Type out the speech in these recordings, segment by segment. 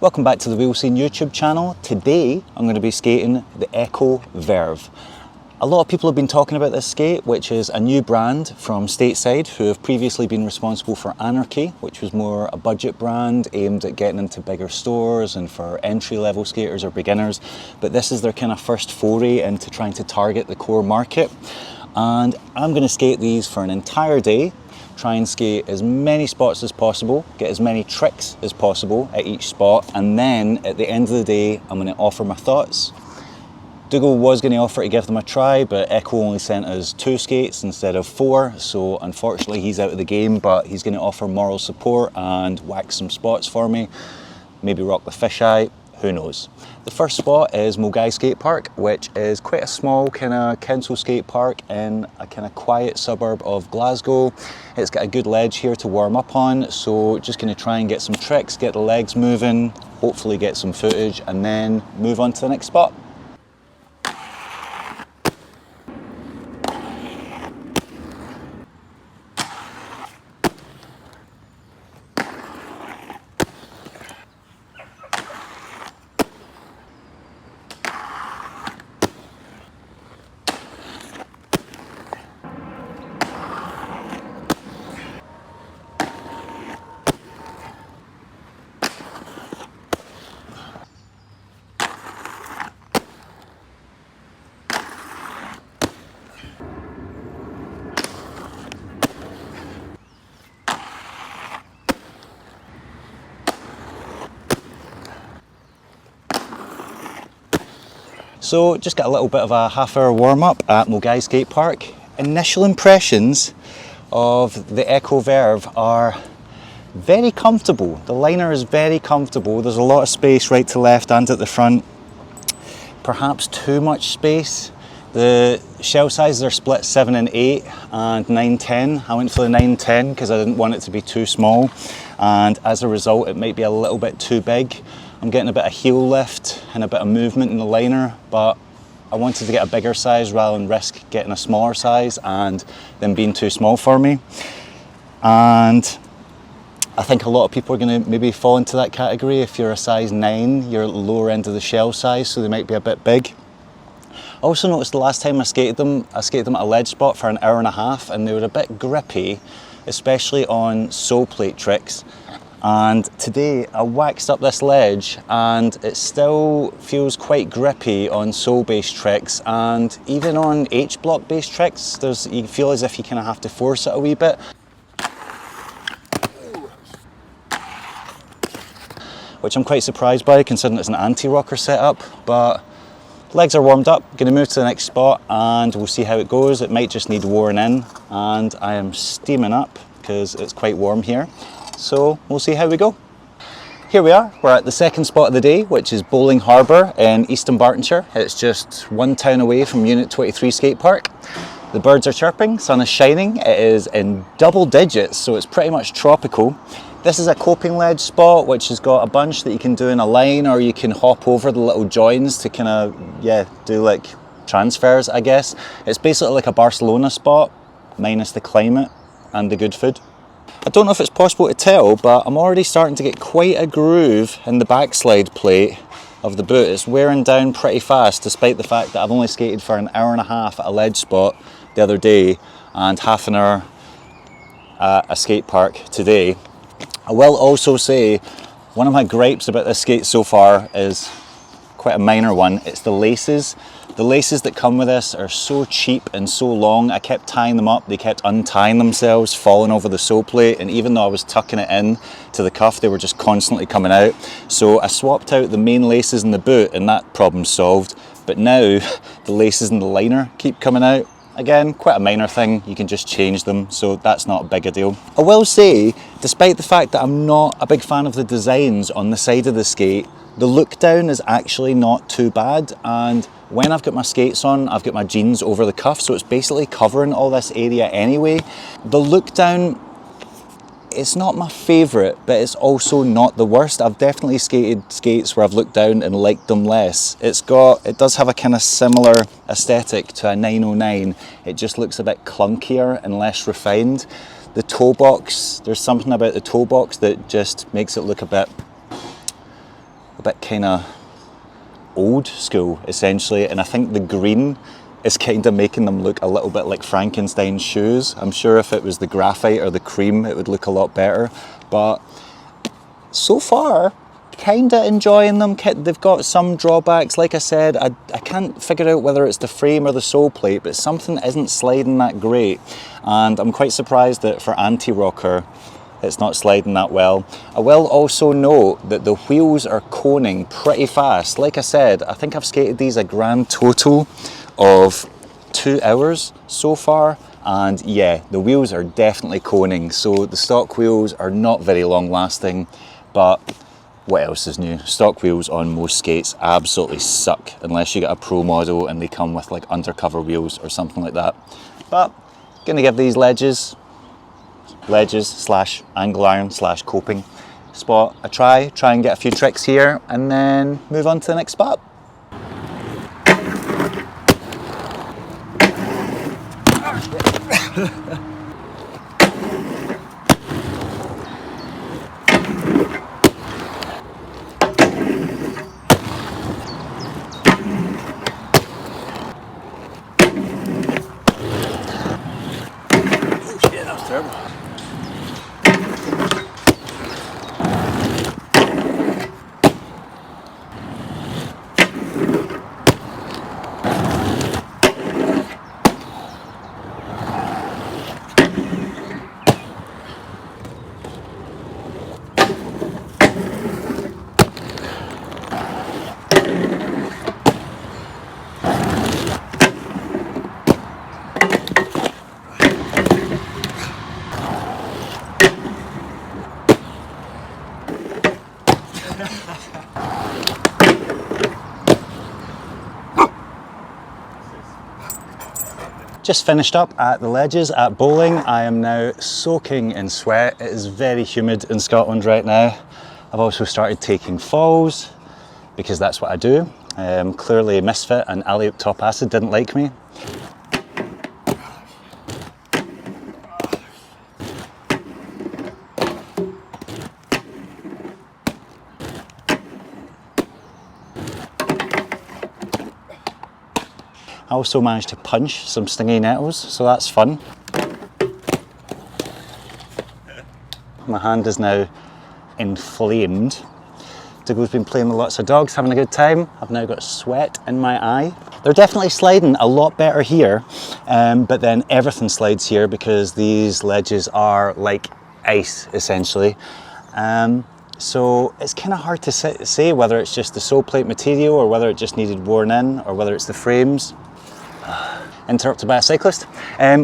Welcome back to the Wheel Scene YouTube channel. Today I'm going to be skating the Echo Verve. A lot of people have been talking about this skate, which is a new brand from stateside who have previously been responsible for Anarchy, which was more a budget brand aimed at getting into bigger stores and for entry-level skaters or beginners. But this is their kind of first foray into trying to target the core market. And I'm going to skate these for an entire day. Try and skate as many spots as possible, get as many tricks as possible at each spot, and then at the end of the day I'm going to offer my thoughts. Dougal was going to offer to give them a try, but Echo only sent us 2 skates instead of 4, so unfortunately he's out of the game, but he's going to offer moral support and whack some spots for me, maybe rock the fisheye, who knows. The first spot is Milngavie Skate Park, which is quite a small kind of council skate park in a kind of quiet suburb of Glasgow. It's got a good ledge here to warm up on, so just going to try and get some tricks, get the legs moving, hopefully get some footage, and then move on to the next spot. So just got a little bit of a half-hour warm-up at Milngavie Skate Park. Initial impressions of the Echo Verve are very comfortable. The liner is very comfortable. There's a lot of space right to left and at the front. Perhaps too much space. The shell sizes are split 7 and 8 and 9-10. I went for the 9-10 because I didn't want it to be too small, and as a result it might be a little bit too big. I'm getting a bit of heel lift and a bit of movement in the liner, but I wanted to get a bigger size rather than risk getting a smaller size and them being too small for me. And I think a lot of people are going to maybe fall into that category. If you're a size 9, you're at the lower end of the shell size, so they might be a bit big. I also noticed the last time I skated them at a ledge spot for an hour and a half, and they were a bit grippy, especially on sole plate tricks. And today I waxed up this ledge and it still feels quite grippy on sole based tricks, and even on H block based tricks you feel as if you kind of have to force it a wee bit, which I'm quite surprised by considering it's an anti-rocker setup. But legs are warmed up, going to move to the next spot and we'll see how it goes. It might just need warring in, and I am steaming up because it's quite warm here. So we'll see how we go. Here we are, we're at the second spot of the day, which is Bowling Harbour in East Dunbartonshire. It's just one town away from Unit 23 Skate Park. The birds are chirping, sun is shining, it is in double digits, so it's pretty much tropical. This is a coping ledge spot, which has got a bunch that you can do in a line, or you can hop over the little joins to kind of, do like transfers, I guess. It's basically like a Barcelona spot, minus the climate and the good food. I don't know if it's possible to tell, but I'm already starting to get quite a groove in the backslide plate of the boot. It's wearing down pretty fast, despite the fact that I've only skated for an hour and a half at a ledge spot the other day and half an hour at a skate park today. I will also say, one of my gripes about this skate so far is quite a minor one. It's the laces. The laces that come with this are so cheap and so long. I kept tying them up, they kept untying themselves, falling over the sole plate, and even though I was tucking it in to the cuff, they were just constantly coming out. So I swapped out the main laces in the boot and that problem's solved. But now the laces in the liner keep coming out. Again, quite a minor thing, you can just change them, so that's not a big a deal. I will say, despite the fact that I'm not a big fan of the designs on the side of the skate, the look down is actually not too bad, and when I've got my skates on, I've got my jeans over the cuff, so it's basically covering all this area anyway. The look down, it's not my favourite, but it's also not the worst. I've definitely skated skates where I've looked down and liked them less. It does have a kind of similar aesthetic to a 909. It just looks a bit clunkier and less refined. The toe box, there's something about the toe box that just makes it look a bit a bit kind of old school essentially, and I think the green is kind of making them look a little bit like Frankenstein's shoes. I'm sure if it was the graphite or the cream it would look a lot better, but so far kind of enjoying them. They've got some drawbacks, like I said. I can't figure out whether it's the frame or the sole plate, but something isn't sliding that great, and I'm quite surprised that for anti-rocker it's not sliding that well. I will also note that the wheels are coning pretty fast. Like I said, I think I've skated these a grand total of 2 hours so far, and yeah, the wheels are definitely coning. So the stock wheels are not very long lasting, but what else is new? Stock wheels on most skates absolutely suck unless you get a pro model and they come with like undercover wheels or something like that. But gonna give these ledges slash angle iron slash coping spot a try and get a few tricks here, and then move on to the next spot. Oh shit, that was terrible. Just finished up at the ledges at bowling. I am now soaking in sweat. It is very humid in Scotland right now. I've also started taking falls because that's what I do. Clearly Misfit and Alley-Oop Top Acid didn't like me. I also managed to punch some stingy nettles, so that's fun. My hand is now inflamed. Dougal's been playing with lots of dogs, having a good time. I've now got sweat in my eye. They're definitely sliding a lot better here, but then everything slides here because these ledges are like ice, essentially. So it's kind of hard to say whether it's just the sole plate material or whether it just needed worn in or whether it's the frames. Interrupted by a cyclist.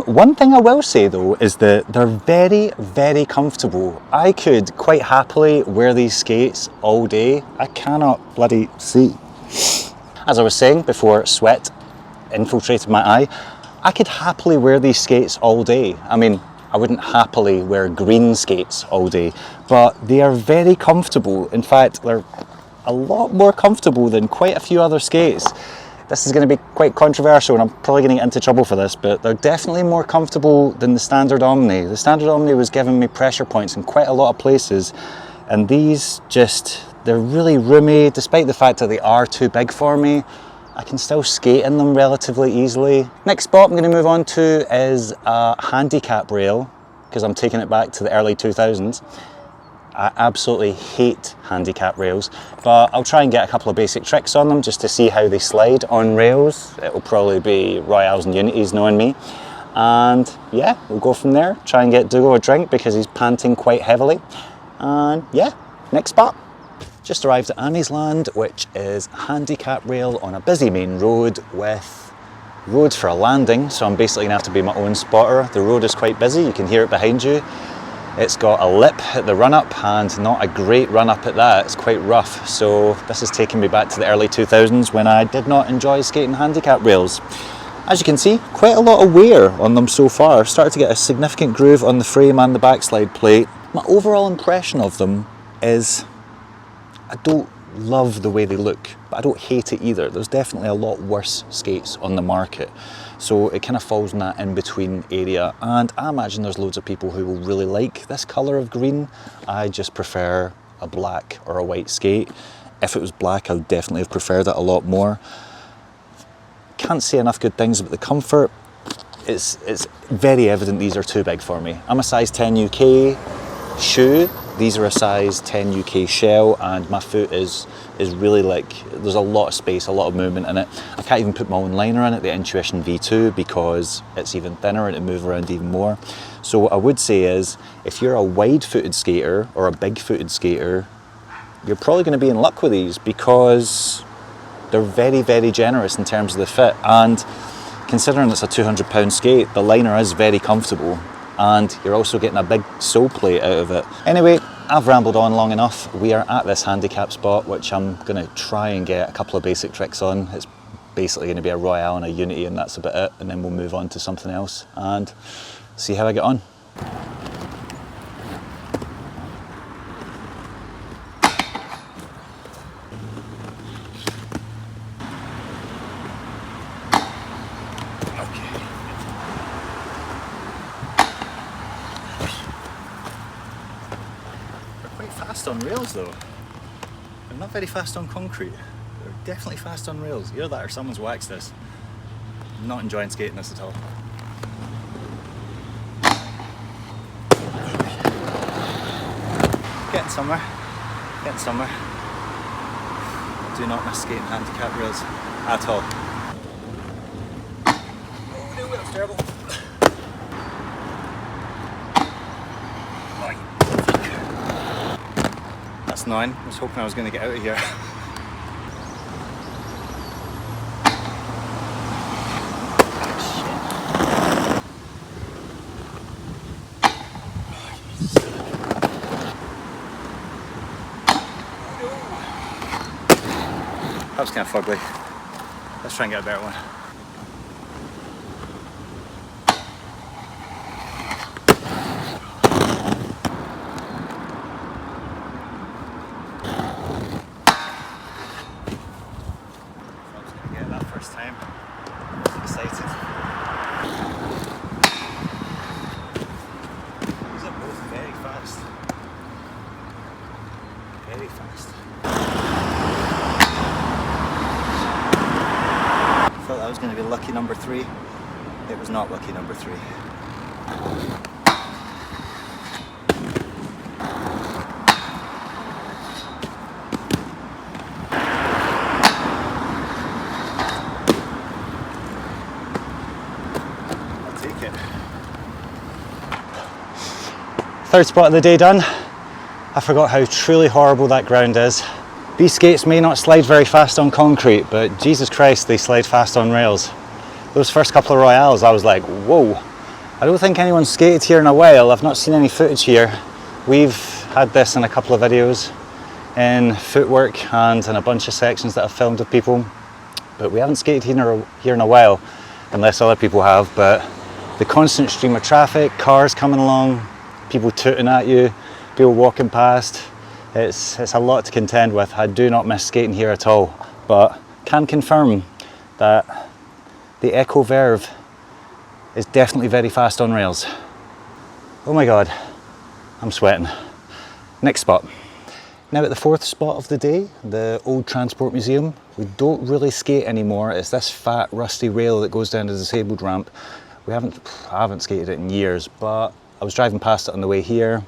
One thing I will say though is that they're very, very comfortable. I could quite happily wear these skates all day. I cannot bloody see. As I was saying before sweat infiltrated my eye, I could happily wear these skates all day. I mean, I wouldn't happily wear green skates all day, but they are very comfortable. In fact, they're a lot more comfortable than quite a few other skates. This is going to be quite controversial and I'm probably going to get into trouble for this, but they're definitely more comfortable than the standard Omni. The standard Omni was giving me pressure points in quite a lot of places, and these they're really roomy. Despite the fact that they are too big for me, I can still skate in them relatively easily. Next spot I'm going to move on to is a handicap rail, because I'm taking it back to the early 2000s. I absolutely hate handicap rails, but I'll try and get a couple of basic tricks on them just to see how they slide on rails. It'll probably be Royals and Unities knowing me. And yeah, we'll go from there. Try and get Dougal a drink because he's panting quite heavily. And yeah, next spot. Just arrived at Annie's Land, which is a handicap rail on a busy main road with roads for a landing. So I'm basically gonna have to be my own spotter. The road is quite busy, you can hear it behind you. It's got a lip at the run-up and not a great run-up at that. It's quite rough. So this is taking me back to the early 2000s when I did not enjoy skating handicap rails. As you can see, quite a lot of wear on them so far. I've started to get a significant groove on the frame and the backslide plate. My overall impression of them is I don't love the way they look, but I don't hate it either. There's definitely a lot worse skates on the market. So it kind of falls in that in-between area, and I imagine there's loads of people who will really like this colour of green. I just prefer a black or a white skate. If it was black, I would definitely have preferred it a lot more. Can't say enough good things about the comfort. It's very evident these are too big for me. I'm a size 10 UK shoe. These are a size 10 UK shell, and my foot is really like, there's a lot of space, a lot of movement in it. I can't even put my own liner in it, the Intuition V2, because it's even thinner and it moves around even more. So what I would say is, if you're a wide-footed skater or a big-footed skater, you're probably going to be in luck with these, because they're very, very generous in terms of the fit. And considering it's a £200 skate, the liner is very comfortable, and you're also getting a big sole plate out of it. Anyway, I've rambled on long enough. We are at this handicap spot, which I'm going to try and get a couple of basic tricks on. It's basically going to be a Royale and a Unity, and that's about it, and then we'll move on to something else and see how I get on. Fast on rails though. They're not very fast on concrete. They're definitely fast on rails. Either that or someone's waxed this. I'm not enjoying skating this at all. Getting somewhere. Getting somewhere. I do not miss skating handicap rails at all. Oh no, that was terrible. That's annoying. I was hoping I was going to get out of here. That was kind of fugly. Let's try and get a better one. Time. Excited. These are both very fast. Very fast. I thought that was going to be lucky number 3. It was not lucky number 3. Third spot of the day done. I forgot how truly horrible that ground is. These skates may not slide very fast on concrete, but Jesus Christ, they slide fast on rails. Those first couple of Royales, I was like, whoa. I don't think anyone's skated here in a while. I've not seen any footage here. We've had this in a couple of videos in footwork and in a bunch of sections that I've filmed with people, but we haven't skated here in a while, unless other people have. But the constant stream of traffic, cars coming along, people tooting at you, people walking past, it's a lot to contend with. I do not miss skating here at all, but can confirm that the Echo Verve is definitely very fast on rails. Oh my god, I'm sweating. Next spot. Now at the fourth spot of the day, the Old Transport Museum, we don't really skate anymore. It's this fat rusty rail that goes down the disabled ramp. I haven't skated it in years, but I was driving past it on the way here,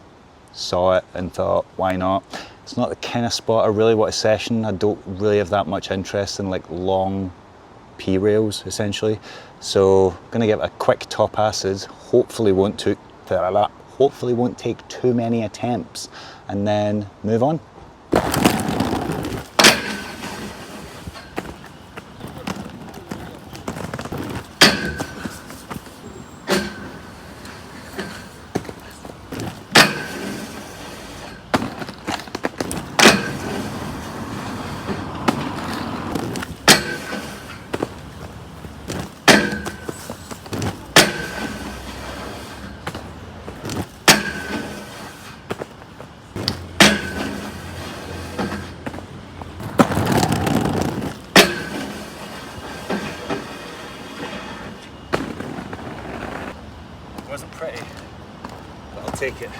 saw it and thought, why not? It's not the kind of spot I really want to session. I don't really have that much interest in like long P rails essentially. So I'm gonna give it a quick top acid. Hopefully won't take too many attempts, and then move on. Wasn't pretty, but I'll take it.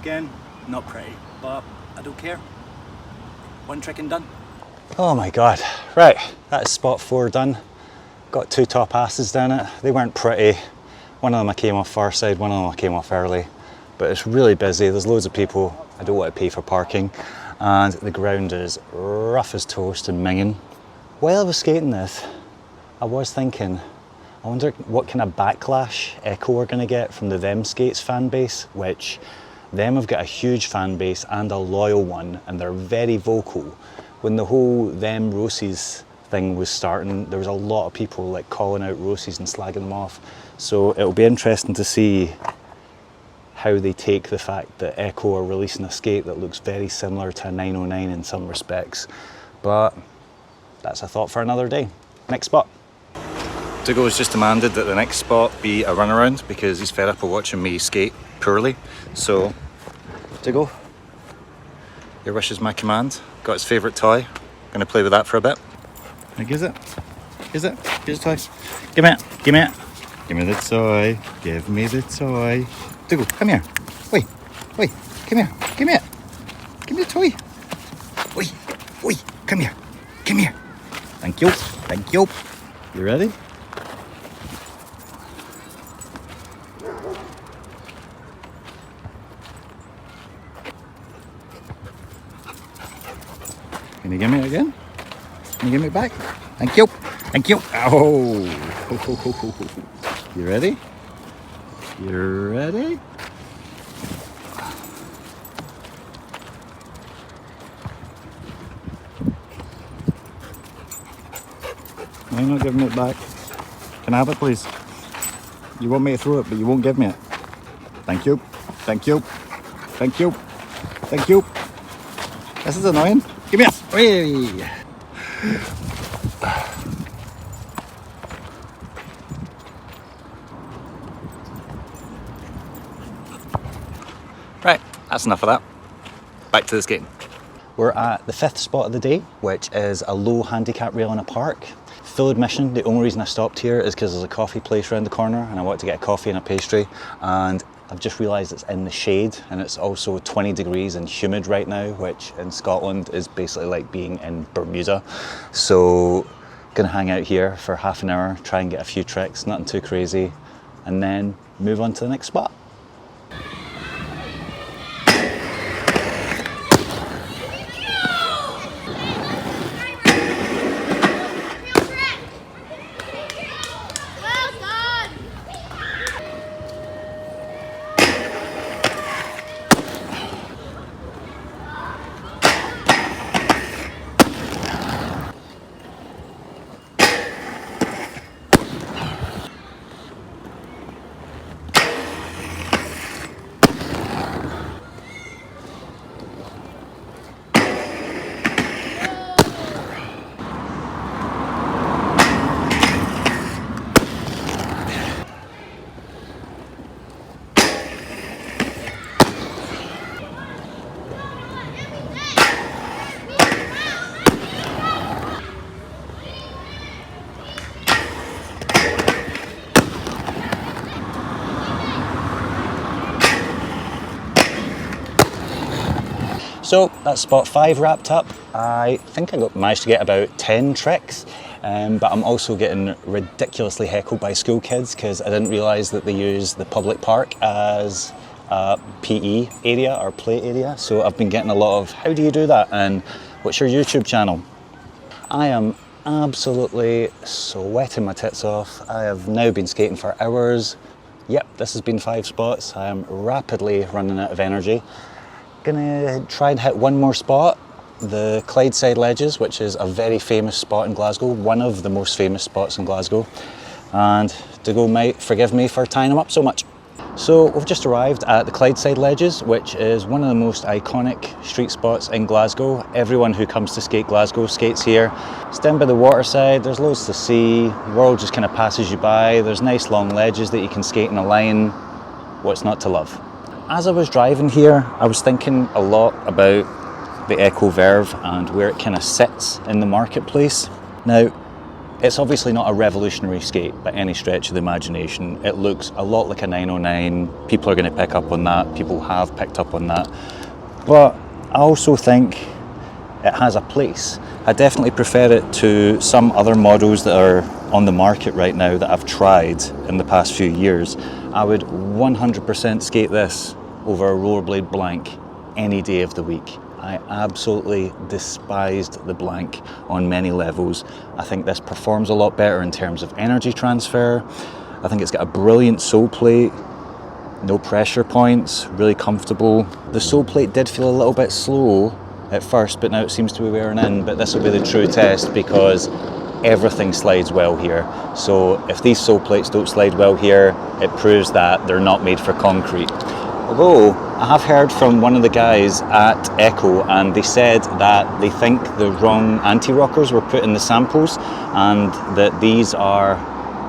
Again, not pretty, but I don't care. One trick and done. Oh my God. Right, that is spot 4 done. Got 2 top asses down it. They weren't pretty. One of them I came off far side, one of them I came off early. But it's really busy, there's loads of people. I don't want to pay for parking. And the ground is rough as toast and minging. While I was skating this, I was thinking, I wonder what kind of backlash Echo we're going to get from the Them Skates fan base, which Them have got a huge fan base and a loyal one, and they're very vocal. When the whole Them Roses thing was starting, there was a lot of people like calling out Roses and slagging them off. So it'll be interesting to see how they take the fact that Echo are releasing a skate that looks very similar to a 909 in some respects. But that's a thought for another day. Next spot. Dougal has just demanded that the next spot be a runaround because he's fed up of watching me skate poorly. So, Dougal, your wish is my command. Got his favourite toy. Gonna play with that for a bit. Like, is it? Is it? Here's the toy. Give me it. Give me it. Give me the toy. Give me the toy. Dougal, come here. Wait. Wait. Come here. Give me it. Give me the toy. Wait. Wait. Come here. Come here. Thank you. Thank you. You ready? Can you give me it again? Can you give me it back? Thank you. Thank you. Oh. You ready? You ready? Why are you not giving it back? Can I have it, please? You want me to throw it, but you won't give me it. Thank you. Thank you. Thank you. Thank you. This is annoying. Give me it. Whee! Right, that's enough of that. Back to the skating. We're at the 5th spot of the day, which is a low handicap rail in a park. Full admission, the only reason I stopped here is because there's a coffee place around the corner and I wanted to get a coffee and a pastry, and I've just realised it's in the shade and it's also 20 degrees and humid right now, which in Scotland is basically like being in Bermuda. So gonna hang out here for half an hour, try and get a few tricks, nothing too crazy, and then move on to the next spot. So that's spot 5 wrapped up. I think I managed to get about 10 tricks, but I'm also getting ridiculously heckled by school kids because I didn't realise that they use the public park as a PE area or play area. So I've been getting a lot of, how do you do that? And what's your YouTube channel? I am absolutely sweating my tits off. I have now been skating for hours. Yep, this has been 5 spots. I am rapidly running out of energy. Gonna try and hit one more spot, the Clydeside Ledges, which is a very famous spot in Glasgow, one of the most famous spots in Glasgow, and Dougal might forgive me for tying him up so much. So we've just arrived at the Clydeside Ledges, which is one of the most iconic street spots in Glasgow. Everyone who comes to skate Glasgow skates here. It's down by the waterside, there's loads to see, the world just kind of passes you by, there's nice long ledges that you can skate in a line. What's not to love? As I was driving here, I was thinking a lot about the Echo Verve and where it kind of sits in the marketplace. Now, It's obviously not a revolutionary skate by any stretch of the imagination. It looks a lot like a 909. People are going to pick up on that. People have picked up on that. But I also think it has a place. I definitely prefer it to some other models that are on the market right now that I've tried in the past few years. I would 100% skate this over a rollerblade blank any day of the week. I absolutely despised the blank on many levels. I think this performs a lot better in terms of energy transfer. I think it's got a brilliant sole plate, no pressure points, really comfortable. The sole plate did feel a little bit slow at first, but now it seems to be wearing in, but this will be the true test because everything slides well here. So if these sole plates don't slide well here, it proves that they're not made for concrete. Although I have heard from one of the guys at Echo, and they said that they think the wrong anti-rockers were put in the samples and that these are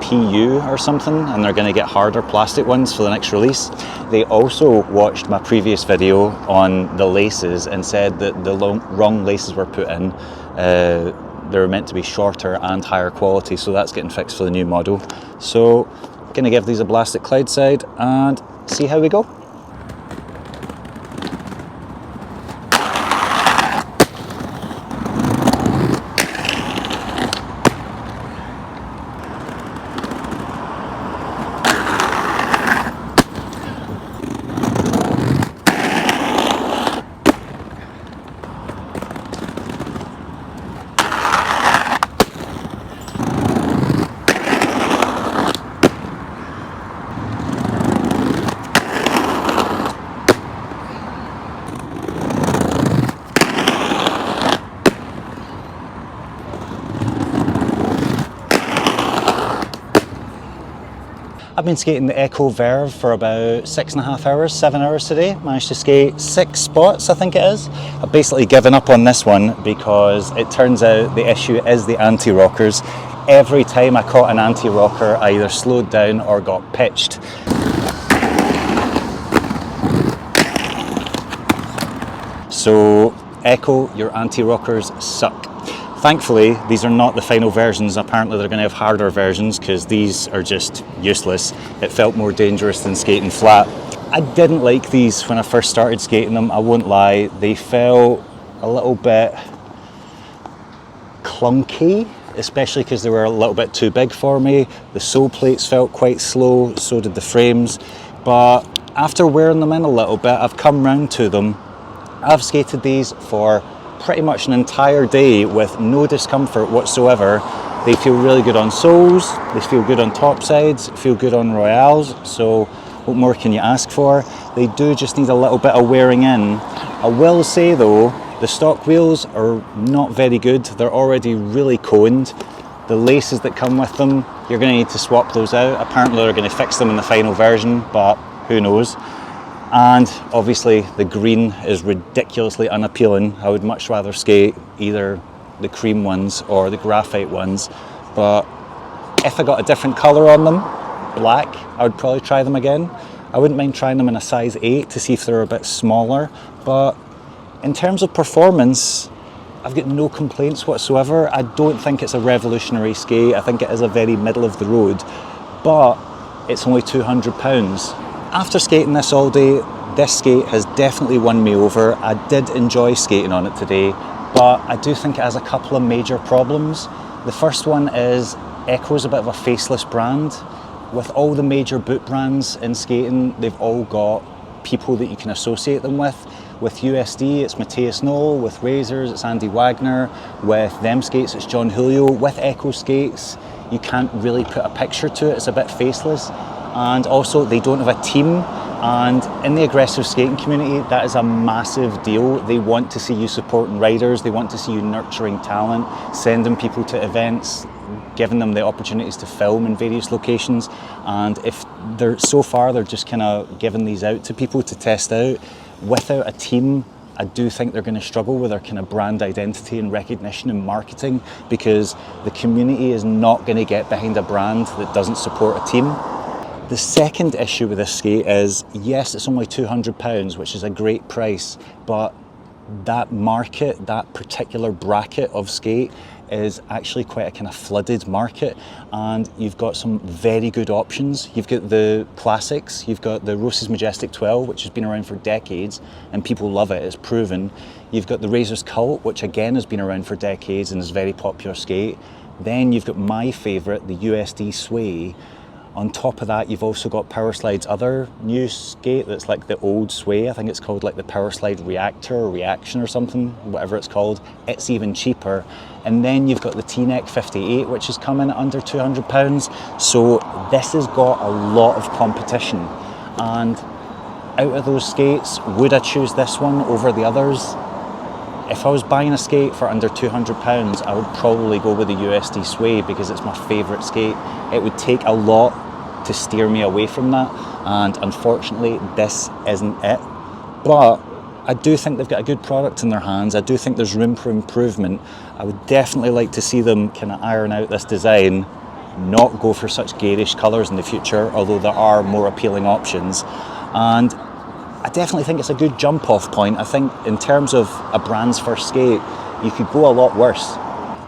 PU or something, and they're going to get harder plastic ones for the next release. They also watched my previous video on the laces and said that the wrong laces were put in. They were meant to be shorter and higher quality, so that's getting fixed for the new model. So going to give these a blast at Clydeside and see how we go. I've been skating the Echo Verve for about 6.5 hours, 7 hours today. Managed to skate 6 spots, I think it is. I've basically given up on this one because it turns out the issue is the anti-rockers. Every time I caught an anti-rocker, I either slowed down or got pitched. So Echo, your anti-rockers suck. Thankfully, these are not the final versions. Apparently they're going to have harder versions because these are just useless. It felt more dangerous than skating flat. I didn't like these when I first started skating them, I won't lie. They felt a little bit clunky, especially because they were a little bit too big for me. The sole plates felt quite slow, so did the frames. But after wearing them in a little bit, I've come round to them. I've skated these for pretty much an entire day with no discomfort whatsoever. They feel really good on soles, they feel good on top sides, feel good on royales, so what more can you ask for? They do just need a little bit of wearing in. I will say though, the stock wheels are not very good. They're already really coned. The laces that come with them, you're going to need to swap those out. Apparently they're going to fix them in the final version, but who knows. And obviously the green is ridiculously unappealing. I would much rather skate either the cream ones or the graphite ones, but if I got a different colour on them, black, I would probably try them again. I wouldn't mind trying them in a size 8 to see if they're a bit smaller, but in terms of performance, I've got no complaints whatsoever. I don't think it's a revolutionary skate. I think it is a very middle of the road, but it's only £200. After skating this all day, this skate has definitely won me over. I did enjoy skating on it today, but I do think it has a couple of major problems. The first one is Echo's a bit of a faceless brand. With all the major boot brands in skating, they've all got people that you can associate them with. With USD, it's Matthias Noel. With Razors, it's Andy Wagner. With them skates, it's John Julio. With Echo skates, you can't really put a picture to it. It's a bit faceless. And also, they don't have a team. And in the aggressive skating community, that is a massive deal. They want to see you supporting riders. They want to see you nurturing talent, sending people to events, giving them the opportunities to film in various locations. And if they're so far, they're just kind of giving these out to people to test out. Without a team, I do think they're going to struggle with their kind of brand identity and recognition and marketing, because the community is not going to get behind a brand that doesn't support a team. The second issue with this skate is, yes, it's only £200, which is a great price, but that market, that particular bracket of skate is actually quite a kind of flooded market, and you've got some very good options. You've got the classics, you've got the Rose's Majestic 12, which has been around for decades and people love it, it's proven. You've got the Razor's Cult, which again has been around for decades and is a very popular skate. Then you've got my favourite, the USD Sway. On top of that, you've also got Powerslide's other new skate that's like the old Sway. I think it's called like the Powerslide Reactor or Reaction or something, whatever it's called. It's even cheaper. And then you've got the T-Neck 58, which is coming at under £200. So this has got a lot of competition. And out of those skates, would I choose this one over the others? If I was buying a skate for under £200, I would probably go with the USD Sway because it's my favourite skate. It would take a lot to steer me away from that, and unfortunately this isn't it. But I do think they've got a good product in their hands. I do think there's room for improvement. I would definitely like to see them kind of iron out this design, not go for such garish colours in the future, although there are more appealing options. And I definitely think it's a good jump off point. I think in terms of a brand's first skate, you could go a lot worse.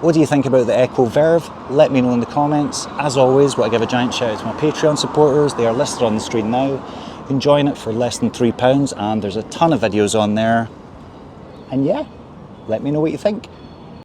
What do you think about the Echo Verve? Let me know in the comments. As always, I want to give a giant shout out to my Patreon supporters. They are listed on the screen now. You can join it for less than £3 and there's a ton of videos on there. And yeah, let me know what you think.